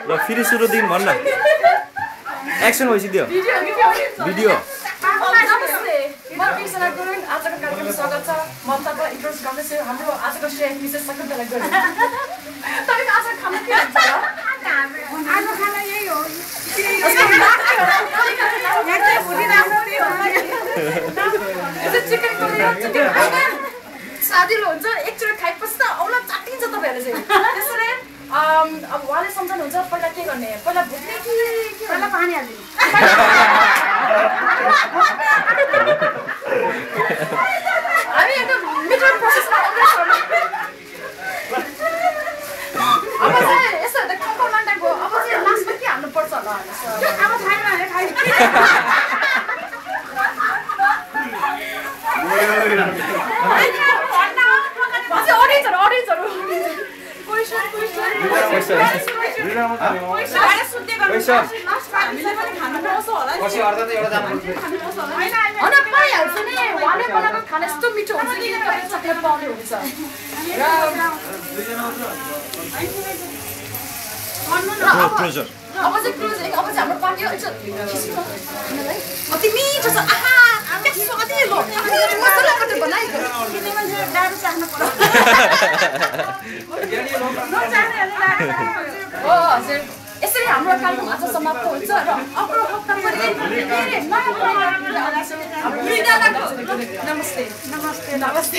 ल फेरि सुरुदेखि भन्न एक्सन भइसक्यो भिडियो नमस्ते म कृष्णा गुरुङ आजको कार्यक्रममा स्वागत छ म तपाईलाई इन्ट्रोड्युस गर्दैछु हाम्रो आजको सेफ मिसेस शकुन्तला गुरुङ तपाईको आज खाना के हुन्छ र आज खाना यही हो चिकन स्वादिलो हुन्छ एकचोटि खाएपछि त औला चाटिन्छ तपाईहरुले चाहिँ त्यसैले अब उहाँले सम्झनुहुन्छ पहिला के गर्ने पहिला भुट्ने कि पहिला पानी हाल्दिनु हामी एकदम मिठो प्रोसेसमा आउँदैछौँ अब चाहिँ यसो त कम्पलमेन्टको अब चाहिँ लास्टमा के हाल्नु पर्छ होला अब खाइमा हाले खाइ अडियन्सहरु पाइहाल्छ नि उहाँले बनाएको खाना यस्तो मिठो हुन्छ कि तपाईले चक्लेट पाउने हुन्छ अब चाहिँ क्लोजिङ अब चाहिँ हाम्रो पार्टी अति मिठो छ आहा त्यसो अति लो मसला कति बनाएको किन मान्छे डाडु चाख्नु पर्छ हो हजुर यसरी हाम्रो कार्यक्रम आज समाप्त हुन्छ र अग्लो हप्ता पनि धेरै नयाँ नमस्ते नमस्ते नमस्ते